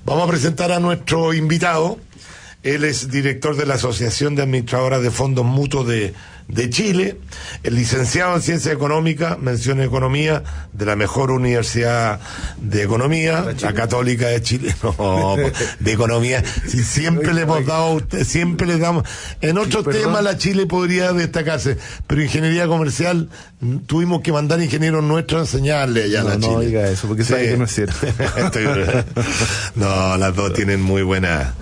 Vamos a presentar a nuestro invitado. Él es director de la Asociación de Administradoras de Fondos Mutuos de Chile, el licenciado en Ciencias Económicas, mención en Economía, de la mejor universidad de Economía, la Católica de Chile, no, de Economía. Si siempre le hemos dado a usted, siempre le damos. En otros temas la Chile podría destacarse, pero Ingeniería Comercial tuvimos que mandar ingenieros nuestros a enseñarle allá a la Chile. No diga eso, porque sabe que no es cierto. No, las dos tienen muy buena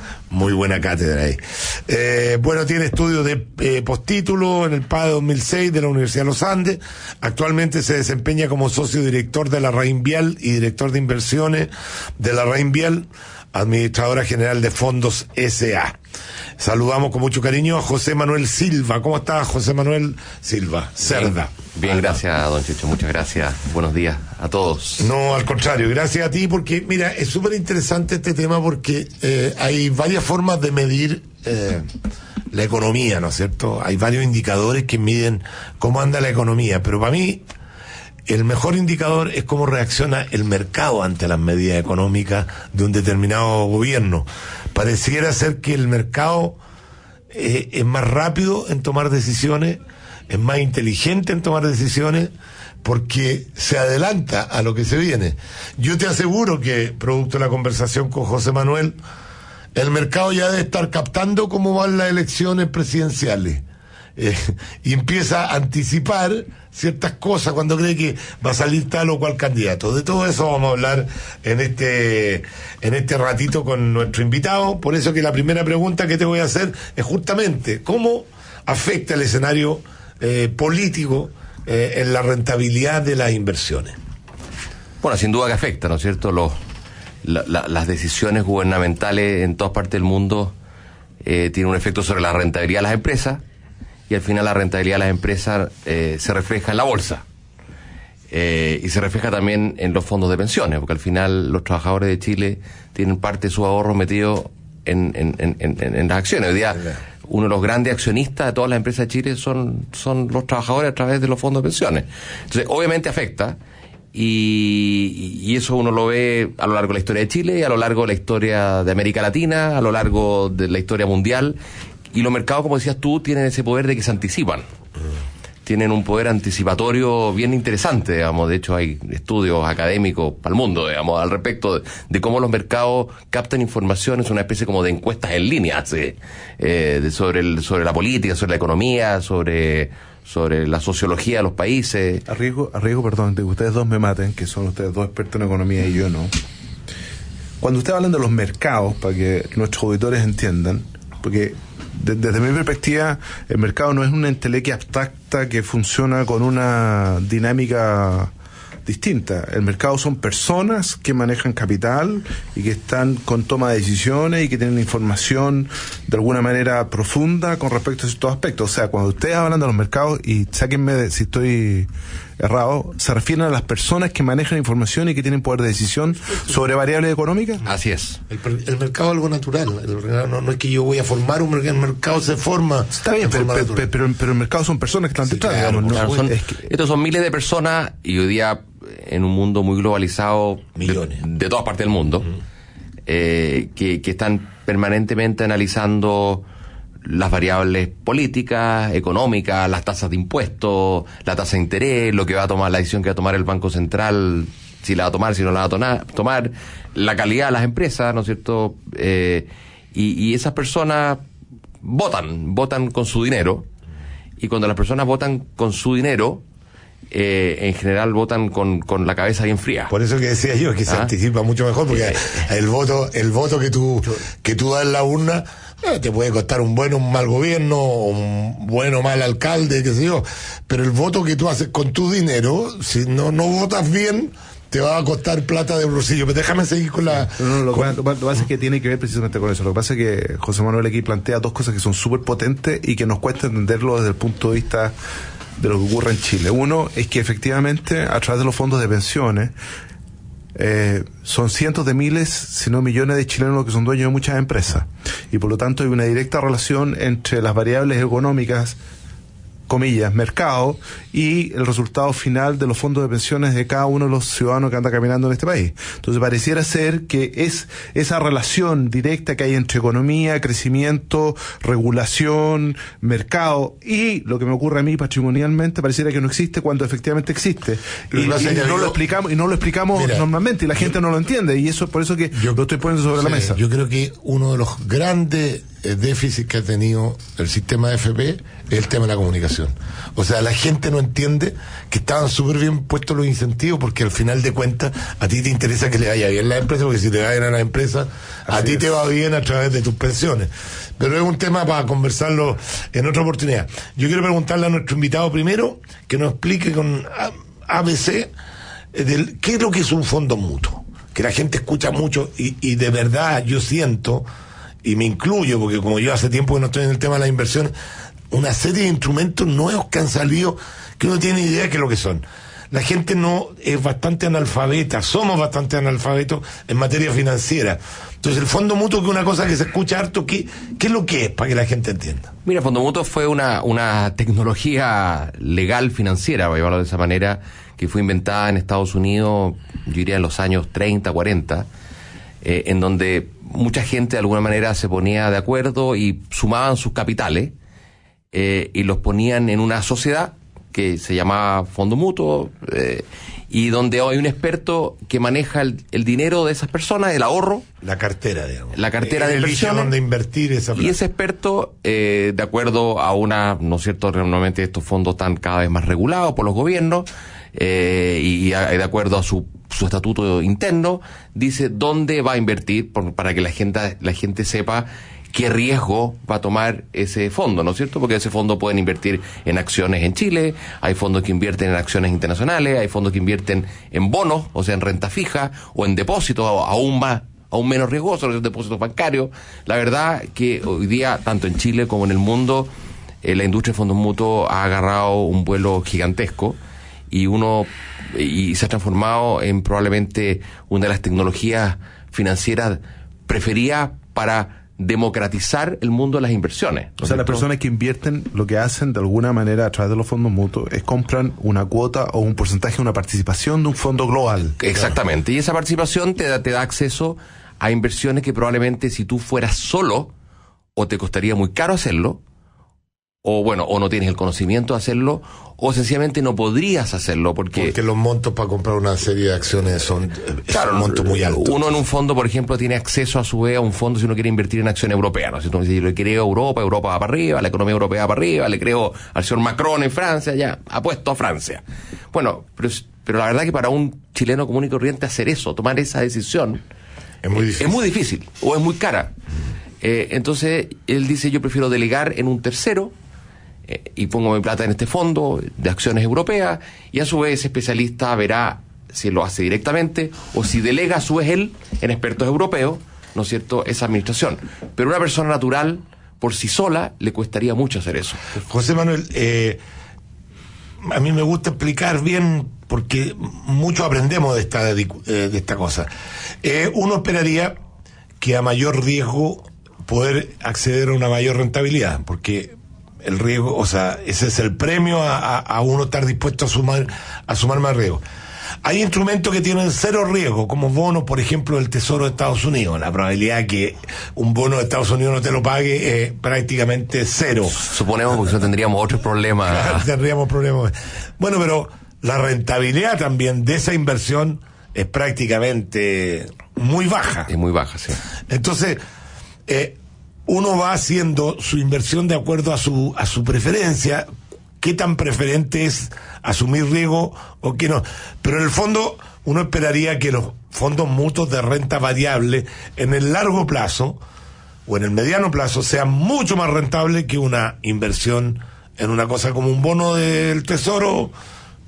cátedra ahí. Bueno, tiene estudios de postítulo en el PADE 2006 de la Universidad de los Andes. Actualmente se desempeña como socio director de la Reinvial y director de inversiones de la Reinvial, administradora general de fondos S.A. Saludamos con mucho cariño a José Manuel Silva. ¿Cómo está José Manuel Silva? Cerda. Bien, gracias, don Checho. Muchas gracias. Buenos días a todos. No, al contrario, gracias a ti, porque, mira, es súper interesante este tema porque hay varias formas de medir la economía, ¿no es cierto? Hay varios indicadores que miden cómo anda la economía, pero para mí el mejor indicador es cómo reacciona el mercado ante las medidas económicas de un determinado gobierno. Pareciera ser que el mercado es más rápido en tomar decisiones, es más inteligente en tomar decisiones, porque se adelanta a lo que se viene. Yo te aseguro que, producto de la conversación con José Manuel, el mercado ya debe estar captando cómo van las elecciones presidenciales. Y empieza a anticipar ciertas cosas cuando cree que va a salir tal o cual candidato. De todo eso vamos a hablar en este ratito con nuestro invitado. Por eso que la primera pregunta que te voy a hacer es justamente ¿cómo afecta el escenario político en la rentabilidad de las inversiones? Bueno, sin duda que afecta, ¿no es cierto? Las decisiones gubernamentales en todas partes del mundo tienen un efecto sobre la rentabilidad de las empresas. Y al final la rentabilidad de las empresas se refleja en la bolsa. Y se refleja también en los fondos de pensiones, porque al final los trabajadores de Chile tienen parte de sus ahorros metidos en las acciones. Hoy día uno de los grandes accionistas de todas las empresas de Chile son los trabajadores a través de los fondos de pensiones. Entonces, obviamente afecta, y eso uno lo ve a lo largo de la historia de Chile, a lo largo de la historia de América Latina, a lo largo de la historia mundial. Y los mercados, como decías tú, tienen ese poder de que se anticipan. Tienen un poder anticipatorio bien interesante, digamos. De hecho, hay estudios académicos para el mundo, digamos, al respecto de cómo los mercados captan información. Es una especie como de encuestas en línea, sobre la política, sobre la economía, sobre la sociología de los países. A riesgo, perdón, de que ustedes dos me maten, que son ustedes dos expertos en economía y yo no. Cuando ustedes hablan de los mercados, para que nuestros auditores entiendan, porque desde mi perspectiva, el mercado no es una entelequia abstracta que funciona con una dinámica distinta. El mercado son personas que manejan capital y que están con toma de decisiones y que tienen información de alguna manera profunda con respecto a ciertos aspectos. O sea, cuando ustedes hablan de los mercados, y sáquenme si estoy errado, se refieren a las personas que manejan información y que tienen poder de decisión sobre variables económicas. Así es. El mercado es algo natural. No es que yo voy a formar un mercado, el mercado se forma. Está bien, pero el mercado son personas que están detrás, claro, digamos. Estos son miles de personas, y hoy día, en un mundo muy globalizado, millones de todas partes del mundo, que están permanentemente analizando las variables políticas, económicas, las tasas de impuestos, la tasa de interés, lo que va a tomar, la decisión que va a tomar el Banco Central, si la va a tomar, si no la va a tomar, la calidad de las empresas, ¿no es cierto? Y esas personas votan con su dinero, y cuando las personas votan con su dinero, en general votan con la cabeza bien fría. Por eso que decía yo que se anticipa mucho mejor, porque el voto que tú das en la urna te puede costar un buen o un mal gobierno, un buen o mal alcalde, qué sé yo, pero el voto que tú haces con tu dinero, si no votas bien, te va a costar plata de bolsillo. Pero déjame seguir con la... Lo que pasa es que tiene que ver precisamente con eso. Lo que pasa es que José Manuel aquí plantea dos cosas que son súper potentes y que nos cuesta entenderlo desde el punto de vista de lo que ocurre en Chile. Uno es que efectivamente, a través de los fondos de pensiones, son cientos de miles, si no millones de chilenos que son dueños de muchas empresas, y por lo tanto hay una directa relación entre las variables económicas comillas, mercado, y el resultado final de los fondos de pensiones de cada uno de los ciudadanos que anda caminando en este país. Entonces pareciera ser que es esa relación directa que hay entre economía, crecimiento, regulación, mercado, y lo que me ocurre a mí patrimonialmente pareciera que no existe cuando efectivamente existe. Y no lo explicamos Mira, normalmente, y la gente no lo entiende, y eso es por eso que lo estoy poniendo sobre la mesa. Yo creo que uno de los grandes déficits que ha tenido el sistema de FP es el tema de la comunicación. O sea, la gente no entiende que estaban súper bien puestos los incentivos, porque al final de cuentas a ti te interesa que le vaya bien a la empresa, porque si te va bien a la empresa, a ti te va bien a través de tus pensiones. Pero es un tema para conversarlo en otra oportunidad. Yo quiero preguntarle a nuestro invitado primero que nos explique con ABC qué es lo que es un fondo mutuo, que la gente escucha mucho y de verdad yo siento, y me incluyo, porque como yo hace tiempo que no estoy en el tema de las inversiones, una serie de instrumentos nuevos que han salido que uno tiene idea de qué es lo que son. La gente no es bastante analfabeta, somos bastante analfabetos en materia financiera. Entonces el fondo mutuo, que es una cosa que se escucha harto, ¿qué es lo que es para que la gente entienda? Mira, fondo mutuo fue una tecnología legal financiera, voy a llamarlo de esa manera, que fue inventada en Estados Unidos, yo diría en los años 30, 40, en donde mucha gente de alguna manera se ponía de acuerdo y sumaban sus capitales y los ponían en una sociedad que se llamaba fondo mutuo, y donde hay un experto que maneja el dinero de esas personas, el ahorro. La cartera, digamos. La cartera de inversiones. Donde invertir esa plata. Y ese experto, de acuerdo a ¿no es cierto? Normalmente estos fondos están cada vez más regulados por los gobiernos, y de acuerdo a su estatuto interno, dice dónde va a invertir para que la gente sepa qué riesgo va a tomar ese fondo, ¿no es cierto? Porque ese fondo pueden invertir en acciones en Chile, hay fondos que invierten en acciones internacionales, hay fondos que invierten en bonos, o sea, en renta fija, o en depósitos aún menos riesgosos, los depósitos bancarios. La verdad que hoy día, tanto en Chile como en el mundo, la industria de fondos mutuos ha agarrado un vuelo gigantesco, y se ha transformado en probablemente una de las tecnologías financieras preferidas para democratizar el mundo de las inversiones. O sea, las personas que invierten, lo que hacen de alguna manera a través de los fondos mutuos es compran una cuota o un porcentaje, una participación de un fondo global. Exactamente, y esa participación te da acceso a inversiones que probablemente si tú fueras solo, o te costaría muy caro hacerlo, o no tienes el conocimiento de hacerlo, o sencillamente no podrías hacerlo porque los montos para comprar una serie de acciones son montos muy altos. Uno en un fondo, por ejemplo, tiene acceso a su vez a un fondo si uno quiere invertir en acción europea, ¿no? Si uno dice, yo le creo a Europa va para arriba, la economía europea va para arriba, le creo al señor Macron en Francia, ya, apuesto a Francia. Bueno, pero la verdad que para un chileno común y corriente hacer eso, tomar esa decisión, es muy difícil o es muy cara. Entonces, él dice, yo prefiero delegar en un tercero, y pongo mi plata en este fondo de acciones europeas, y a su vez ese especialista verá si lo hace directamente o si delega a su vez él en expertos europeos, ¿no es cierto?, esa administración. Pero una persona natural, por sí sola, le cuestaría mucho hacer eso. José Manuel, a mí me gusta explicar bien, porque mucho aprendemos de esta cosa. Uno esperaría que a mayor riesgo poder acceder a una mayor rentabilidad, porque el riesgo, o sea, ese es el premio a uno estar dispuesto a sumar más riesgo. Hay instrumentos que tienen cero riesgo, como bonos, por ejemplo, del Tesoro de Estados Unidos. La probabilidad de que un bono de Estados Unidos no te lo pague es prácticamente cero. Suponemos, porque no tendríamos otros problemas. Tendríamos problemas. Bueno, pero la rentabilidad también de esa inversión es prácticamente muy baja. Es muy baja, sí. Entonces, uno va haciendo su inversión de acuerdo a su preferencia, qué tan preferente es asumir riesgo o qué no. Pero en el fondo, uno esperaría que los fondos mutuos de renta variable en el largo plazo o en el mediano plazo sean mucho más rentables que una inversión en una cosa como un bono del Tesoro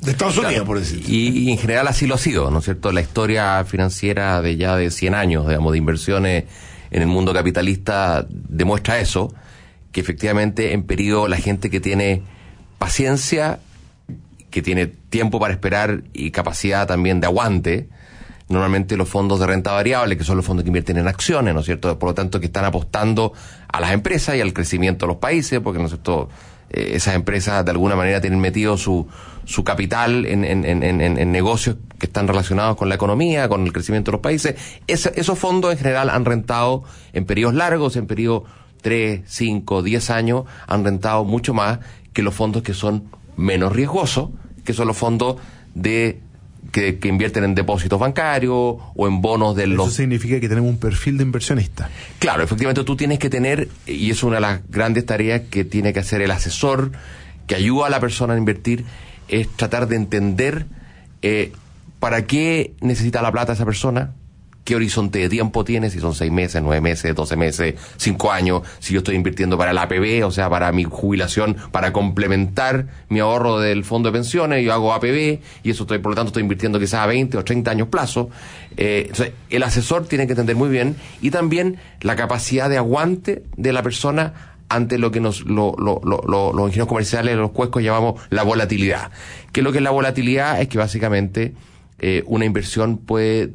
de Estados Unidos, claro, por decir. Y en general así lo ha sido, ¿no es cierto? La historia financiera de ya de 100 años, digamos, de inversiones en el mundo capitalista demuestra eso, que efectivamente en periodo la gente que tiene paciencia, que tiene tiempo para esperar y capacidad también de aguante, normalmente los fondos de renta variable, que son los fondos que invierten en acciones, ¿no es cierto? Por lo tanto, que están apostando a las empresas y al crecimiento de los países, porque, ¿no es cierto?, esas empresas de alguna manera tienen metido su capital en negocios que están relacionados con la economía, con el crecimiento de los países. Esos fondos en general han rentado en periodos largos, en periodos 3, 5, 10 años, han rentado mucho más que los fondos que son menos riesgosos, que son los fondos que invierten en depósitos bancarios o en bonos de los... Eso significa que tenemos un perfil de inversionista. Claro, efectivamente tú tienes que tener, y es una de las grandes tareas que tiene que hacer el asesor que ayuda a la persona a invertir, es tratar de entender para qué necesita la plata esa persona, qué horizonte de tiempo tiene, si son 6 meses, 9 meses, 12 meses, 5 años, si yo estoy invirtiendo para el APB, o sea, para mi jubilación, para complementar mi ahorro del fondo de pensiones, yo hago APB, y eso por lo tanto estoy invirtiendo quizás a 20 o 30 años plazo. Entonces, el asesor tiene que entender muy bien, y también la capacidad de aguante de la persona ante lo que los ingenieros comerciales, los cuescos llamamos la volatilidad. ¿Qué es lo que es la volatilidad? Es que básicamente una inversión puede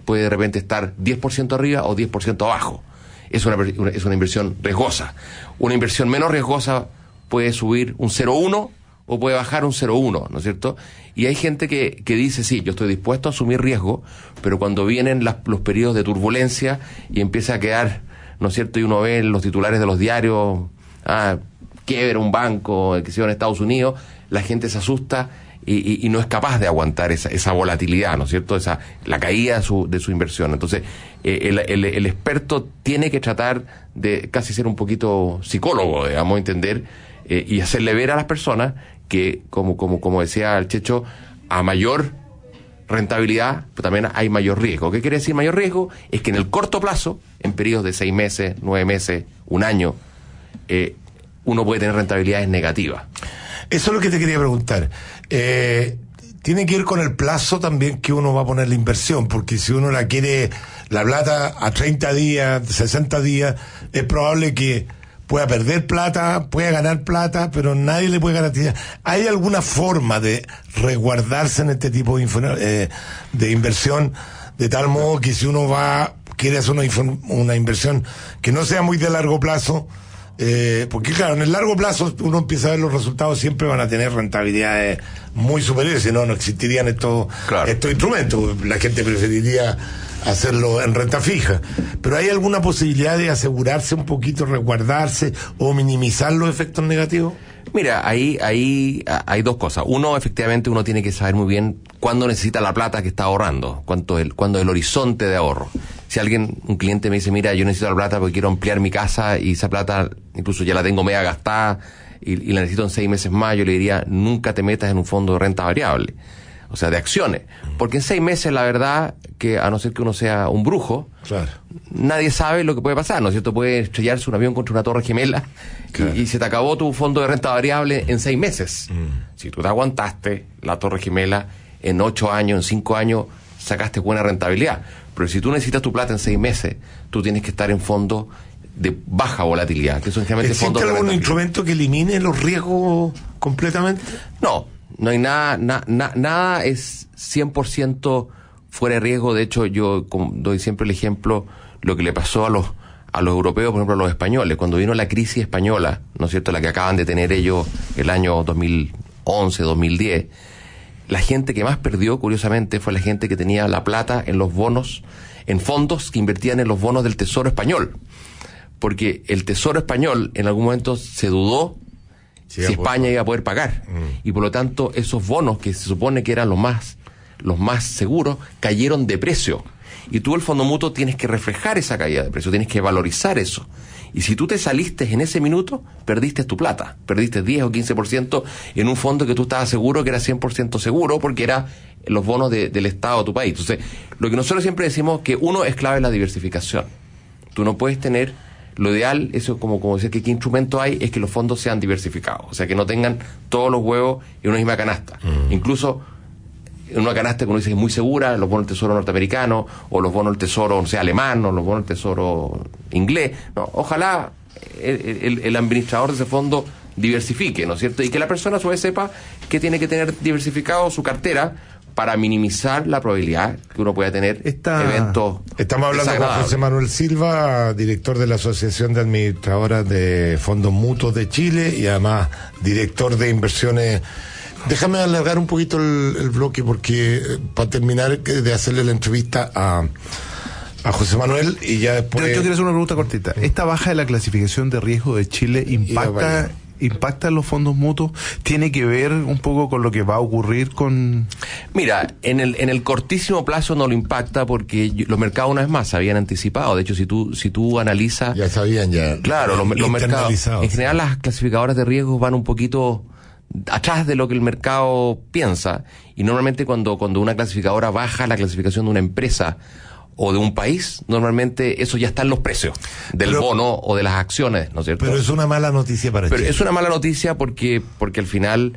de repente estar 10% arriba o 10% abajo. Es una inversión riesgosa. Una inversión menos riesgosa puede subir un 0,1 o puede bajar un 0,1, ¿no es cierto? Y hay gente que dice, sí, yo estoy dispuesto a asumir riesgo, pero cuando vienen los periodos de turbulencia y empieza a quedar, ¿no es cierto? Y uno ve en los titulares de los diarios, quiebra un banco, que se va en Estados Unidos, la gente se asusta y no es capaz de aguantar esa volatilidad, ¿no es cierto? La caída de su inversión. Entonces, el experto tiene que tratar de casi ser un poquito psicólogo, digamos, entender y hacerle ver a las personas que, como decía el Checho, a mayor rentabilidad, pero también hay mayor riesgo. ¿Qué quiere decir mayor riesgo? Es que en el corto plazo, en periodos de 6 meses, 9 meses, un año, uno puede tener rentabilidades negativas. Eso es lo que te quería preguntar. Tiene que ir con el plazo también que uno va a poner la inversión, porque si uno la quiere, la plata a 30 días, 60 días, es probable que pueda perder plata, pueda ganar plata, pero nadie le puede garantizar. ¿Hay alguna forma de resguardarse en este tipo de inversión, de tal modo que si uno quiere hacer una inversión que no sea muy de largo plazo? Porque claro, en el largo plazo uno empieza a ver los resultados, siempre van a tener rentabilidades muy superiores, si no, no existirían estos instrumentos. La gente preferiría hacerlo en renta fija. Pero ¿hay alguna posibilidad de asegurarse un poquito, resguardarse o minimizar los efectos negativos? Mira, ahí hay dos cosas. Uno, efectivamente, uno tiene que saber muy bien cuándo necesita la plata que está ahorrando, cuándo es el horizonte de ahorro. Si un cliente me dice, mira, yo necesito la plata porque quiero ampliar mi casa y esa plata incluso ya la tengo media gastada y la necesito en 6 meses más, yo le diría, nunca te metas en un fondo de renta variable, o sea, de acciones. Porque en 6 meses, la verdad, que a no ser que uno sea un brujo, claro, nadie sabe lo que puede pasar, ¿no es cierto? Puede estrellarse un avión contra una torre gemela, claro, y se te acabó tu fondo de renta variable en 6 meses. Si tú te aguantaste la torre gemela, en 8 años, en 5 años, sacaste buena rentabilidad. Pero si tú necesitas tu plata en 6 meses, tú tienes que estar en fondos de baja volatilidad, que son generalmente fondos de ¿Existe algún instrumento que elimine los riesgos completamente? No hay nada es 100% fuera de riesgo. De hecho, yo doy siempre el ejemplo, lo que le pasó a los europeos, por ejemplo, a los españoles, cuando vino la crisis española, ¿no es cierto?, la que acaban de tener ellos el año 2011, 2010, la gente que más perdió, curiosamente, fue la gente que tenía la plata en los bonos, en fondos que invertían en los bonos del Tesoro español. Porque el Tesoro español en algún momento se dudó si España iba a poder pagar. Y por lo tanto, esos bonos que se supone que eran los más seguros, cayeron de precio. Y tú, el fondo mutuo, tienes que reflejar esa caída de precio, tienes que valorizar eso. Y si tú te saliste en ese minuto, perdiste tu plata, perdiste 10 o 15% en un fondo que tú estabas seguro que era 100% seguro, porque era los bonos del Estado de tu país. Entonces, lo que nosotros siempre decimos que uno es clave en la diversificación. Tú no puedes tener, lo ideal, eso como decir que qué instrumento hay, es que los fondos sean diversificados, o sea, que no tengan todos los huevos en una misma canasta. Incluso en una canasta que uno dice que es muy segura, los bonos del Tesoro norteamericano, o los bonos del Tesoro, no sé, alemán, o los bonos del Tesoro inglés. No, ojalá el administrador de ese fondo diversifique, ¿no es cierto? Y que la persona a su vez sepa que tiene que tener diversificado su cartera para minimizar la probabilidad que uno pueda tener eventos. Estamos hablando con José Manuel Silva, director de la Asociación de Administradoras de Fondos Mutuos de Chile y además director de inversiones. Déjame alargar un poquito el bloque porque para terminar de hacerle la entrevista a José Manuel y ya después... Yo quiero hacer una pregunta cortita. ¿Esta baja de la clasificación de riesgo de Chile impacta en los fondos mutuos? ¿Tiene que ver un poco con lo que va a ocurrir con...? Mira, en el cortísimo plazo no lo impacta porque los mercados una vez más se habían anticipado. De hecho, si tú analizas... Ya sabían, ya. Claro, los mercados... En general las clasificadoras de riesgos van un poquito atrás de lo que el mercado piensa. Y normalmente cuando una clasificadora baja la clasificación de una empresa o de un país, normalmente eso ya está en los precios del bono o de las acciones, ¿no es cierto? Pero es una mala noticia para Chile. Pero es una mala noticia porque al final,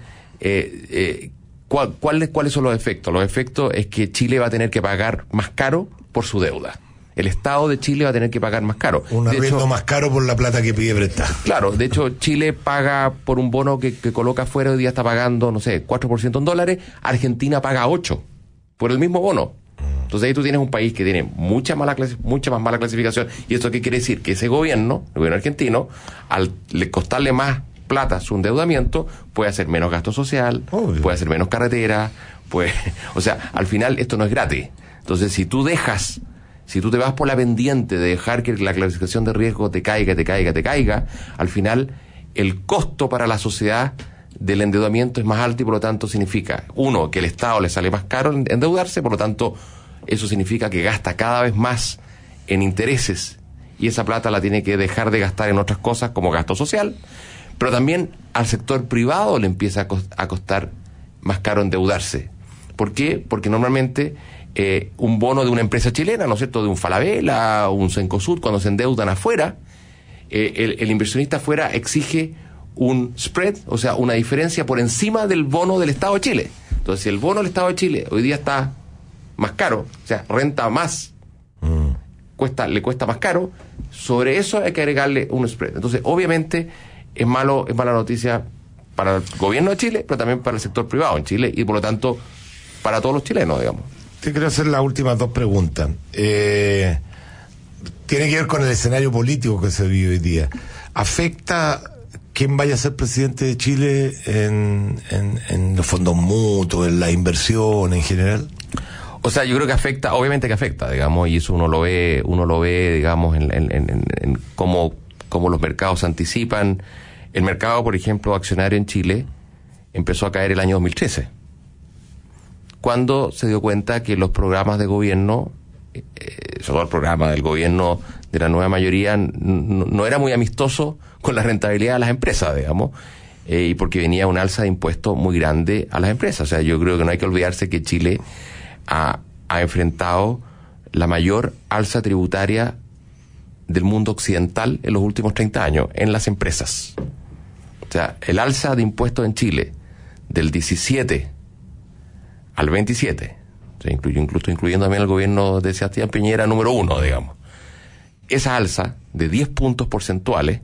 ¿cuáles son los efectos? Los efectos es que Chile va a tener que pagar más caro por su deuda. El Estado de Chile va a tener que pagar más caro. Un arriendo más caro por la plata que pide prestar. Claro, de hecho, Chile paga por un bono que coloca afuera, hoy día está pagando, no sé, 4% en dólares, Argentina paga 8% por el mismo bono. Entonces ahí tú tienes un país que tiene mucha más mala clasificación. ¿Y esto qué quiere decir? Que ese gobierno, el gobierno argentino, al costarle más plata a su endeudamiento, puede hacer menos gasto social, obvio, puede hacer menos carretera, o sea, al final esto no es gratis. Entonces si tú te vas por la pendiente de dejar que la clasificación de riesgo te caiga, al final el costo para la sociedad del endeudamiento es más alto y por lo tanto significa, uno, que el Estado le sale más caro endeudarse, por lo tanto eso significa que gasta cada vez más en intereses y esa plata la tiene que dejar de gastar en otras cosas como gasto social, pero también al sector privado le empieza a costar más caro endeudarse. ¿Por qué? Porque normalmente un bono de una empresa chilena, ¿no es cierto?, de un Falabella o un Cencosud, cuando se endeudan afuera, el inversionista afuera exige un spread, o sea, una diferencia por encima del bono del Estado de Chile. Entonces, si el bono del Estado de Chile hoy día está más caro, o sea, renta más, le cuesta más caro, sobre eso hay que agregarle un spread. Entonces, obviamente, es mala noticia para el gobierno de Chile, pero también para el sector privado en Chile y, por lo tanto, para todos los chilenos, digamos. Te quiero hacer las últimas dos preguntas. Tiene que ver con el escenario político que se vive hoy día. ¿Afecta quién vaya a ser presidente de Chile en los fondos mutuos, en la inversión en general? O sea, yo creo que afecta, obviamente que afecta, digamos, y eso uno lo ve, digamos, en cómo los mercados se anticipan. El mercado, por ejemplo, accionario en Chile empezó a caer el año 2013, cuando se dio cuenta que los programas de gobierno, sobre todo el programa del gobierno de la nueva mayoría, no era muy amistoso con la rentabilidad de las empresas, digamos, y porque venía un alza de impuestos muy grande a las empresas. O sea, yo creo que no hay que olvidarse que Chile ha enfrentado la mayor alza tributaria del mundo occidental en los últimos 30 años en las empresas. O sea, el alza de impuestos en Chile del 17 al 27, o sea, incluso incluyendo también el gobierno de Sebastián Piñera número 1, digamos. Esa alza de 10 puntos porcentuales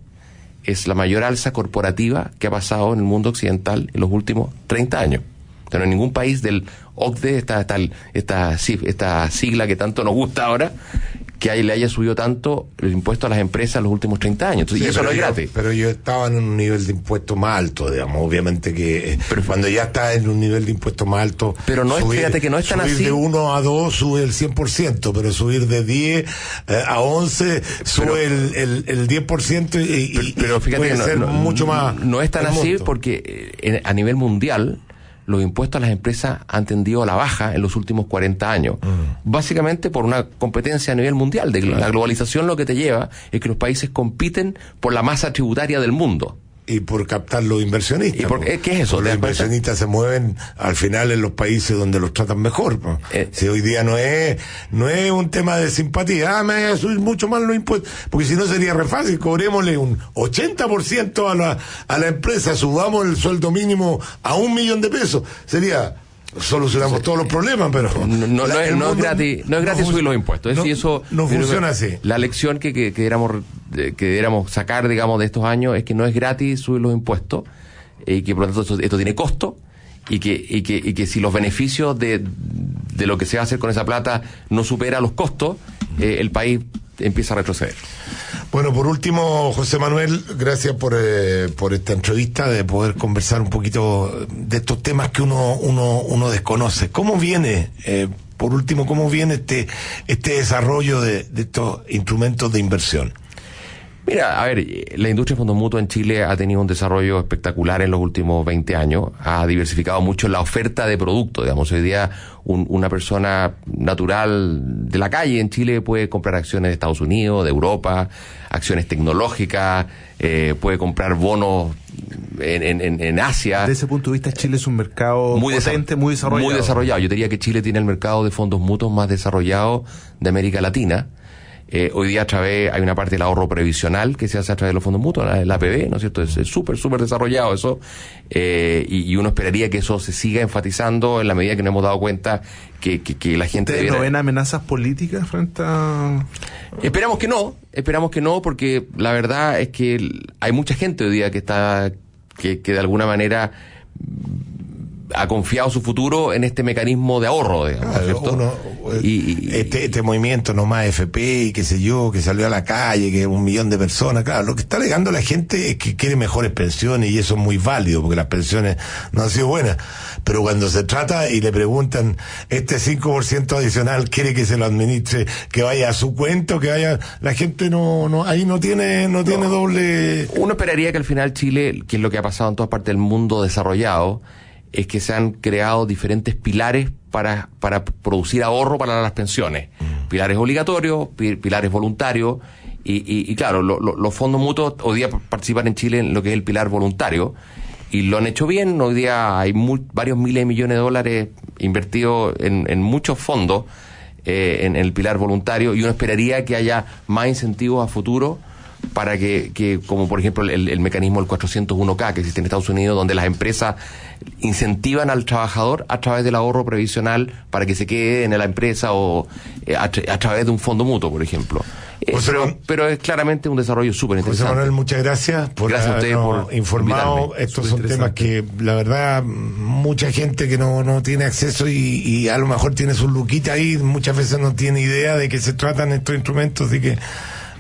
es la mayor alza corporativa que ha pasado en el mundo occidental en los últimos 30 años. O sea, no hay ningún país del OCDE, esta sigla que tanto nos gusta ahora, que le haya subido tanto el impuesto a las empresas en los últimos 30 años. Entonces, sí, y eso no es gratis. Pero yo estaba en un nivel de impuesto más alto, digamos. Obviamente que cuando ya está en un nivel de impuesto más alto... Pero no fíjate que no es tan así. Subir de 1 a 2 sube el 100%, pero subir de 10 a 11 sube el 10% pero fíjate puede que ser mucho más... No es tan así porque a nivel mundial los impuestos a las empresas han tendido a la baja en los últimos 40 años. Básicamente por una competencia a nivel mundial. La globalización lo que te lleva es que los países compiten por la masa tributaria del mundo. Y por captar los inversionistas. ¿Qué es eso? Los inversionistas se mueven al final en los países donde los tratan mejor. Si hoy día no es un tema de simpatía, me voy a subir mucho más los impuestos, porque si no sería re fácil, cobrémosle un 80% a la empresa, subamos el sueldo mínimo a $1.000.000, sería... Solucionamos todos los problemas, pero no es gratis subir los impuestos. No funciona así. La lección que deberíamos sacar, digamos, de estos años es que no es gratis subir los impuestos y que por lo tanto esto tiene costo y que si los beneficios de lo que se va a hacer con esa plata no supera los costos, el país empieza a retroceder. Bueno, por último, José Manuel, gracias por esta entrevista, de poder conversar un poquito de estos temas que uno desconoce. ¿Cómo viene, por último, cómo viene este desarrollo de estos instrumentos de inversión? Mira, a ver, la industria de fondos mutuos en Chile ha tenido un desarrollo espectacular en los últimos 20 años, ha diversificado mucho la oferta de productos, digamos, hoy día una persona natural de la calle en Chile puede comprar acciones de Estados Unidos, de Europa, acciones tecnológicas, puede comprar bonos en Asia. Desde ese punto de vista, Chile es un mercado muy potente, muy desarrollado. Muy desarrollado. Yo diría que Chile tiene el mercado de fondos mutuos más desarrollado de América Latina. Hoy día hay una parte del ahorro previsional que se hace a través de los fondos mutuos, la APB, ¿no es cierto? Es súper desarrollado eso, y uno esperaría que eso se siga enfatizando en la medida que nos hemos dado cuenta que la gente ¿Ustedes no ven amenazas políticas frente a...? Esperamos que no, porque la verdad es que hay mucha gente hoy día que de alguna manera ha confiado su futuro en este mecanismo de ahorro, digamos, ¿cierto? Este movimiento nomás FP y qué sé yo, que salió a la calle, que 1 millón de personas, claro, lo que está alegando la gente es que quiere mejores pensiones, y eso es muy válido, porque las pensiones no han sido buenas, pero cuando se trata y le preguntan, este 5% adicional quiere que se lo administre, que vaya a su cuenta, que vaya, la gente ahí no tiene doble. Uno esperaría que al final Chile, que es lo que ha pasado en todas partes del mundo desarrollado, es que se han creado diferentes pilares para producir ahorro para las pensiones. Pilares obligatorios, pilares voluntarios, y claro, los fondos mutuos hoy día participan en Chile en lo que es el pilar voluntario, y lo han hecho bien. Hoy día hay varios miles de millones de dólares invertidos en muchos fondos en el pilar voluntario, y uno esperaría que haya más incentivos a futuro para que como por ejemplo el mecanismo del 401k que existe en Estados Unidos, donde las empresas incentivan al trabajador a través del ahorro previsional para que se quede en la empresa, o a través de un fondo mutuo, por ejemplo. Pero es claramente un desarrollo súper interesante. José Manuel, muchas gracias por habernos informado. Estos son temas que la verdad mucha gente que no tiene acceso y a lo mejor tiene sus luquitas ahí, muchas veces no tiene idea de qué se tratan estos instrumentos, así que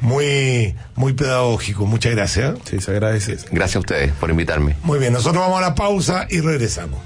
muy pedagógico. Muchas gracias. Sí, se agradece. Gracias a ustedes por invitarme. Muy bien, nosotros vamos a la pausa y regresamos.